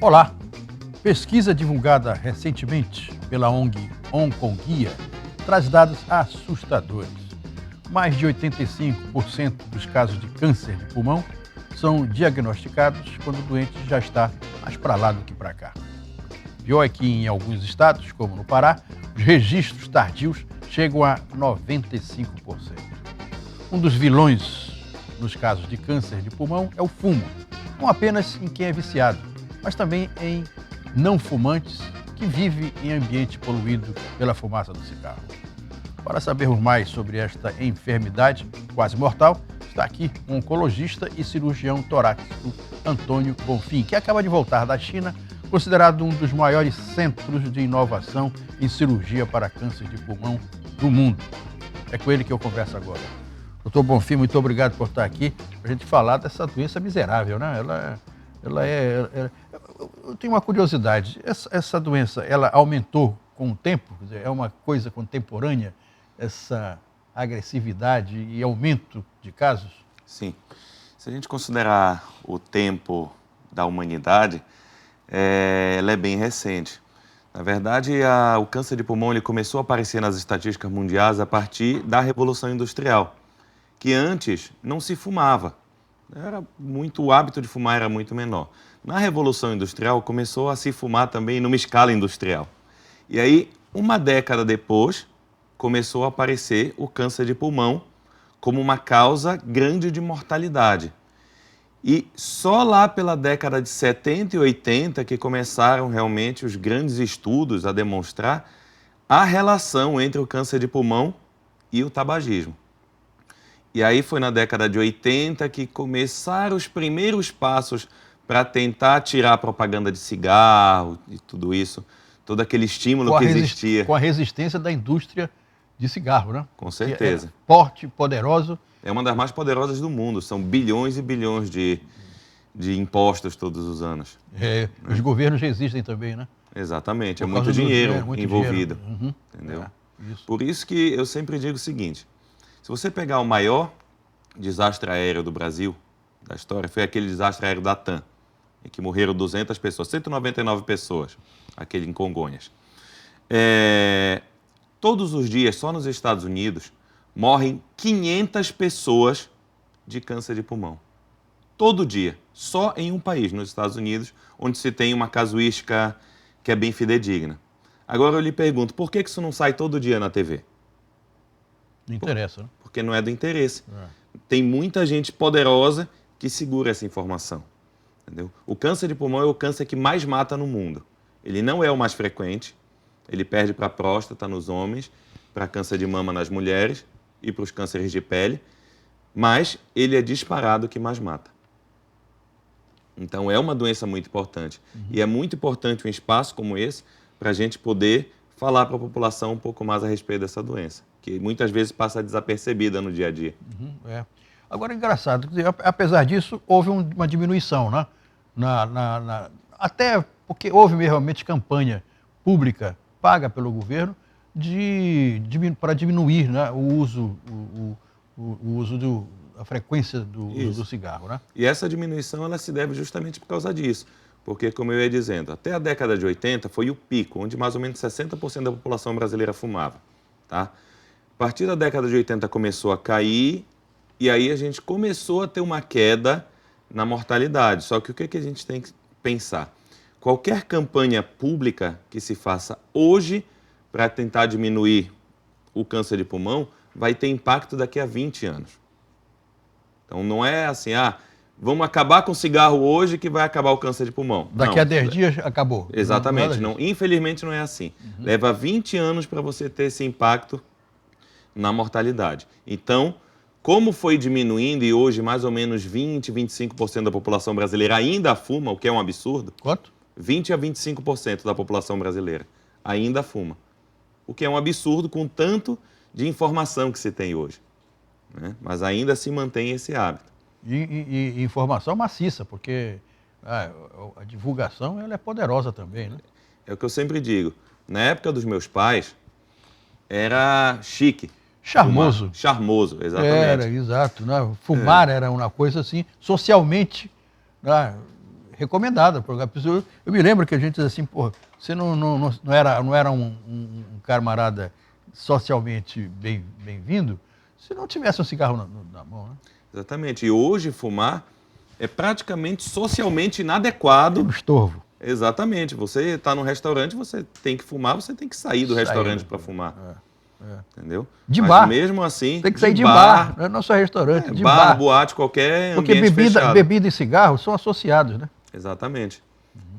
Olá! Pesquisa divulgada recentemente pela ONG Oncoguia traz dados assustadores. Mais de 85% dos casos de câncer de pulmão são diagnosticados quando o doente já está mais para lá do que para cá. Pior é que em alguns estados, como no Pará, os registros tardios chegam a 95%. Um dos vilões nos casos de câncer de pulmão é o fumo, não apenas em quem é viciado, mas também em não fumantes que vivem em ambiente poluído pela fumaça do cigarro. Para sabermos mais sobre esta enfermidade quase mortal, está aqui um oncologista e cirurgião torácico, Antônio Bonfim, que acaba de voltar da China, considerado um dos maiores centros de inovação em cirurgia para câncer de pulmão do mundo. É com ele que eu converso agora. Doutor Bonfim, muito obrigado por estar aqui para a gente falar dessa doença miserável, né? Eu tenho uma curiosidade. Essa doença, ela aumentou com o tempo? Quer dizer, é uma coisa contemporânea, essa agressividade e aumento de casos? Sim. Se a gente considerar o tempo da humanidade, ela é bem recente. Na verdade, o câncer de pulmão ele começou a aparecer nas estatísticas mundiais a partir da Revolução Industrial, que antes não se fumava. O hábito de fumar era muito menor. Na Revolução Industrial, começou a se fumar também numa escala industrial. E aí, uma década depois, começou a aparecer o câncer de pulmão como uma causa grande de mortalidade. E só lá pela década de 70 e 80 que começaram realmente os grandes estudos a demonstrar a relação entre o câncer de pulmão e o tabagismo. E aí foi na década de 80 que começaram os primeiros passos para tentar tirar a propaganda de cigarro e tudo isso, todo aquele estímulo que existia. Com a resistência da indústria de cigarro, né? Com certeza. É forte, poderoso. É uma das mais poderosas do mundo, são bilhões e bilhões de impostos todos os anos. Os governos resistem também, né? Exatamente, é muito dinheiro envolvido, entendeu? Isso. Por isso que eu sempre digo o seguinte, se você pegar o maior desastre aéreo do Brasil, da história, foi aquele desastre aéreo da TAM, em que morreram 200 pessoas, 199 pessoas, aquele em Congonhas. Todos os dias, só nos Estados Unidos, morrem 500 pessoas de câncer de pulmão. Todo dia, só em um país, nos Estados Unidos, onde se tem uma casuística que é bem fidedigna. Agora eu lhe pergunto, por que isso não sai todo dia na TV? Não interessa, né? Porque não é do interesse. Tem muita gente poderosa que segura essa informação. Entendeu? O câncer de pulmão é o câncer que mais mata no mundo. Ele não é o mais frequente, ele perde para a próstata nos homens, para câncer de mama nas mulheres e para os cânceres de pele, mas ele é disparado o que mais mata. Então é uma doença muito importante. E é muito importante um espaço como esse para a gente poder falar para a população um pouco mais a respeito dessa doença, que muitas vezes passa desapercebida no dia a dia. Agora, é engraçado, apesar disso, houve uma diminuição, né? Até porque houve realmente campanha pública paga pelo governo para diminuir, né, a frequência do uso do cigarro, né? E essa diminuição ela se deve justamente por causa disso. Porque, como eu ia dizendo, até a década de 80 foi o pico, onde mais ou menos 60% da população brasileira fumava. Tá? A partir da década de 80 começou a cair, e aí a gente começou a ter uma queda na mortalidade. Só que o que a gente tem que pensar? Qualquer campanha pública que se faça hoje para tentar diminuir o câncer de pulmão vai ter impacto daqui a 20 anos. Então não é assim, vamos acabar com o cigarro hoje que vai acabar o câncer de pulmão. Daqui a 10 dias acabou. Exatamente. Infelizmente não é assim. Leva 20 anos para você ter esse impacto na mortalidade. Então, como foi diminuindo e hoje mais ou menos 20, 25% da população brasileira ainda fuma, o que é um absurdo. Quanto? 20 a 25% da população brasileira ainda fuma. O que é um absurdo com tanto de informação que se tem hoje. Né? Mas ainda se mantém esse hábito. E informação maciça, porque a divulgação ela é poderosa também, né? É o que eu sempre digo. Na época dos meus pais, era chique. Charmoso. Fumar. Charmoso, exatamente. Era, exato. Né? Fumar era uma coisa assim, socialmente, né, recomendada. Eu me lembro que a gente diz assim, pô, você não era um camarada socialmente bem-vindo se não tivesse um cigarro na mão, né? Exatamente. E hoje fumar é praticamente socialmente inadequado. É um estorvo. Exatamente. Você está num restaurante, você tem que fumar, você tem que sair do restaurante para fumar. Entendeu? De Mas bar. mesmo assim... Tem que sair de bar, não é só restaurante, de bar. Boate, qualquer Porque ambiente fechado. bebida e cigarro são associados, né? Exatamente.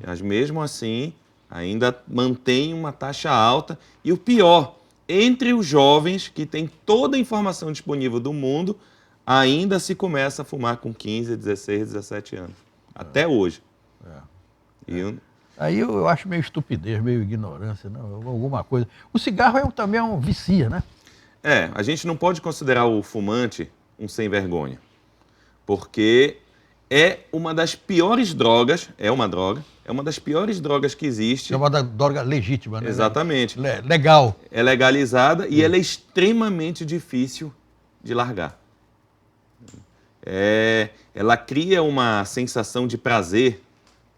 Mas mesmo assim, ainda mantém uma taxa alta. E o pior, entre os jovens que têm toda a informação disponível do mundo, ainda se começa a fumar com 15, 16, 17 anos. Até hoje. Aí eu acho meio estupidez, meio ignorância, não, alguma coisa. O cigarro também é um vicia, né? A gente não pode considerar o fumante um sem vergonha. Porque é uma das piores drogas, é uma das piores drogas que existe. É uma droga legítima, né? Exatamente. Legal. É legalizada e ela é extremamente difícil de largar. Ela cria uma sensação de prazer,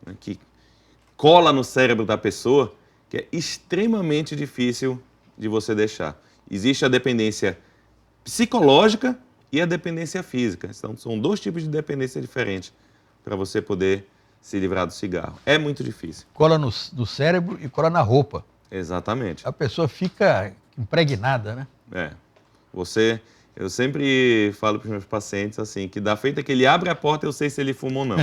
né, que cola no cérebro da pessoa, que é extremamente difícil de você deixar. Existe a dependência psicológica e a dependência física. Então, são dois tipos de dependência diferentes para você poder se livrar do cigarro. É muito difícil. Cola no cérebro e cola na roupa. Exatamente. A pessoa fica impregnada, né? Eu sempre falo para os meus pacientes assim, que da feita que ele abre a porta, eu sei se ele fuma ou não.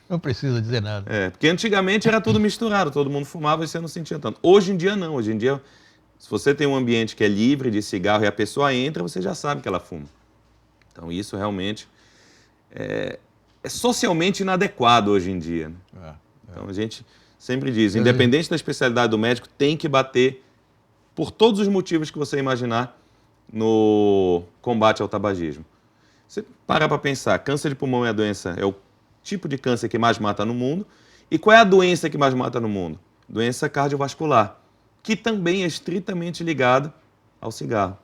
Não precisa dizer nada. Porque antigamente era tudo misturado, todo mundo fumava e você não sentia tanto. Hoje em dia não, hoje em dia, se você tem um ambiente que é livre de cigarro e a pessoa entra, você já sabe que ela fuma. Então isso realmente é socialmente inadequado hoje em dia. Né? Então a gente sempre diz, independente da especialidade do médico, tem que bater por todos os motivos que você imaginar no combate ao tabagismo. Você para pensar, câncer de pulmão é o tipo de câncer que mais mata no mundo. E qual é a doença que mais mata no mundo? Doença cardiovascular, que também é estritamente ligada ao cigarro.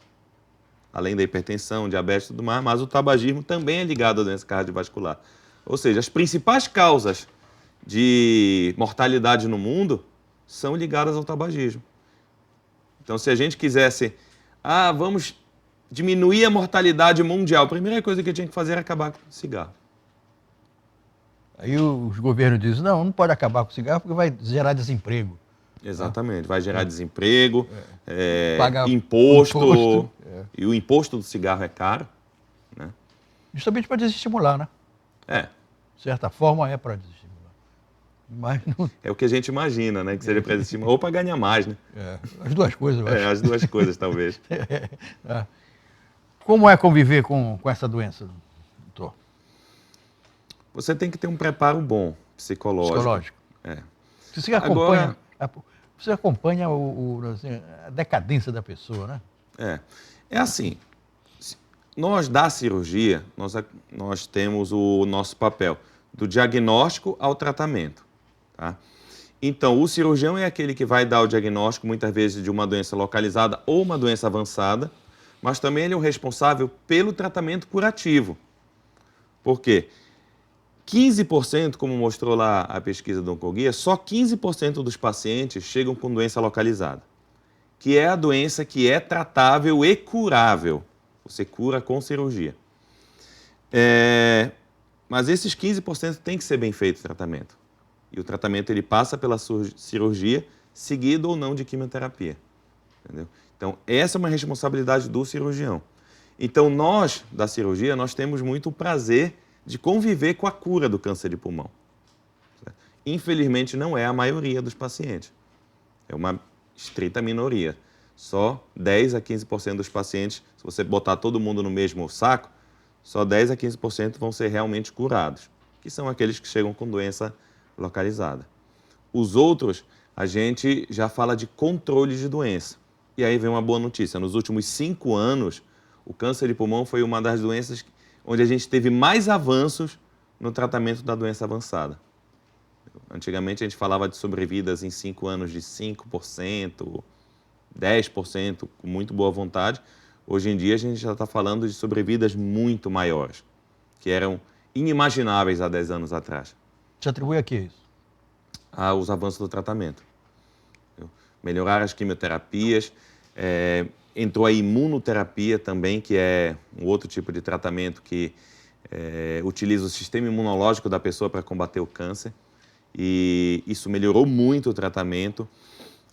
Além da hipertensão, diabetes e tudo mais, mas o tabagismo também é ligado à doença cardiovascular. Ou seja, as principais causas de mortalidade no mundo são ligadas ao tabagismo. Então, se a gente quisesse, vamos diminuir a mortalidade mundial, a primeira coisa que tinha que fazer era acabar com o cigarro. Aí os governos dizem, não pode acabar com o cigarro porque vai gerar desemprego. Exatamente, vai gerar desemprego, Pagar imposto. E o imposto do cigarro é caro. Né? Justamente para desestimular, né? De certa forma é para desestimular. Mas não... É o que a gente imagina, né? Que seja para desestimular ou para ganhar mais, né? As duas coisas, eu acho. As duas coisas, talvez. Como é conviver com essa doença, doutor? Você tem que ter um preparo bom, psicológico. Você acompanha a decadência da pessoa, né? É assim, nós da cirurgia, nós temos o nosso papel do diagnóstico ao tratamento. Tá? Então, o cirurgião é aquele que vai dar o diagnóstico, muitas vezes, de uma doença localizada ou uma doença avançada, mas também ele é o responsável pelo tratamento curativo. Por quê? 15%, como mostrou lá a pesquisa do Oncoguia, só 15% dos pacientes chegam com doença localizada, que é a doença que é tratável e curável. Você cura com cirurgia. Mas esses 15% tem que ser bem feito o tratamento. E o tratamento ele passa pela cirurgia, seguido ou não de quimioterapia. Entendeu? Então, essa é uma responsabilidade do cirurgião. Então, nós, da cirurgia, nós temos muito prazer de conviver com a cura do câncer de pulmão. Certo? Infelizmente, não é a maioria dos pacientes. É uma estrita minoria. Só 10 a 15% dos pacientes, se você botar todo mundo no mesmo saco, só 10 a 15% vão ser realmente curados, que são aqueles que chegam com doença localizada. Os outros, a gente já fala de controle de doença. E aí vem uma boa notícia. Nos últimos 5 anos, o câncer de pulmão foi uma das doenças onde a gente teve mais avanços no tratamento da doença avançada. Antigamente, a gente falava de sobrevidas em 5 anos de 5%, 10%, com muito boa vontade. Hoje em dia, a gente já está falando de sobrevidas muito maiores, que eram inimagináveis há 10 anos atrás. Te atribui a que isso? Os avanços do tratamento. Melhorar as quimioterapias, entrou a imunoterapia também, que é um outro tipo de tratamento que utiliza o sistema imunológico da pessoa para combater o câncer, e isso melhorou muito o tratamento.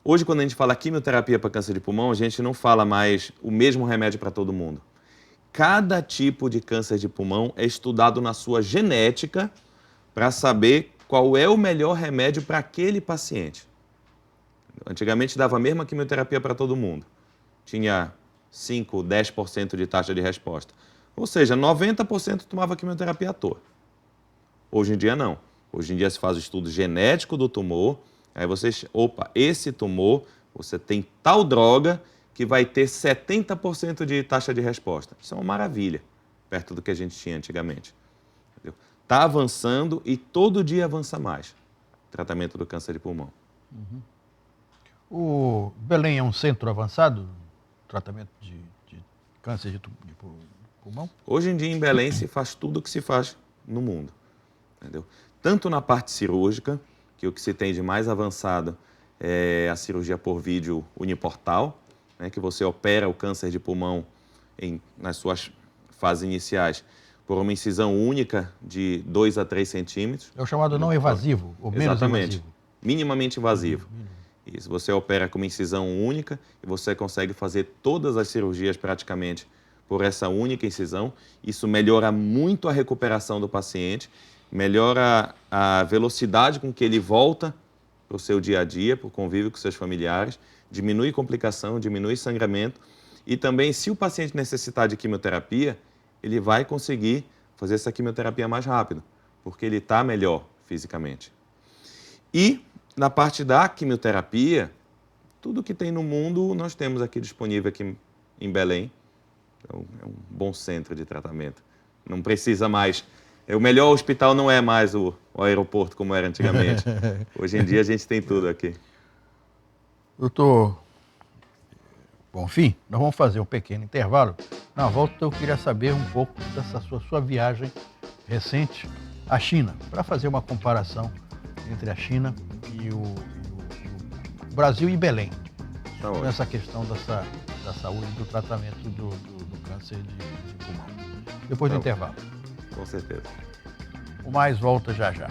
Hoje, quando a gente fala quimioterapia para câncer de pulmão, a gente não fala mais o mesmo remédio para todo mundo. Cada tipo de câncer de pulmão é estudado na sua genética para saber qual é o melhor remédio para aquele paciente. Antigamente dava a mesma quimioterapia para todo mundo. Tinha 5, 10% de taxa de resposta. Ou seja, 90% tomava quimioterapia à toa. Hoje em dia não. Hoje em dia se faz o estudo genético do tumor, aí esse tumor, você tem tal droga que vai ter 70% de taxa de resposta. Isso é uma maravilha, perto do que a gente tinha antigamente. Está avançando e todo dia avança mais o tratamento do câncer de pulmão. O Belém é um centro avançado no tratamento de câncer de pulmão? Hoje em dia, em Belém, se faz tudo o que se faz no mundo. Entendeu? Tanto na parte cirúrgica, que o que se tem de mais avançado é a cirurgia por vídeo uniportal, né, que você opera o câncer de pulmão nas suas fases iniciais por uma incisão única de 2 a 3 centímetros. É o chamado não invasivo, ou menos Exatamente. invasivo. Minimamente invasivo. Isso, você opera com uma incisão única e você consegue fazer todas as cirurgias praticamente por essa única incisão. Isso melhora muito a recuperação do paciente, melhora a velocidade com que ele volta para o seu dia a dia, para o convívio com seus familiares, diminui complicação, diminui sangramento e também, se o paciente necessitar de quimioterapia, ele vai conseguir fazer essa quimioterapia mais rápido, porque ele está melhor fisicamente. E na parte da quimioterapia, tudo que tem no mundo nós temos aqui disponível aqui em Belém. Então, é um bom centro de tratamento. Não precisa mais. O melhor hospital não é mais o aeroporto como era antigamente. Hoje em dia a gente tem tudo aqui. Doutor Bonfim, nós vamos fazer um pequeno intervalo. Na volta eu queria saber um pouco dessa sua viagem recente à China, para fazer uma comparação entre a China e o Brasil e Belém. Tá Com ótimo. essa questão da saúde e do tratamento do câncer de pulmão. Depois do Tá bom. intervalo. Com certeza. O Mais volta já já.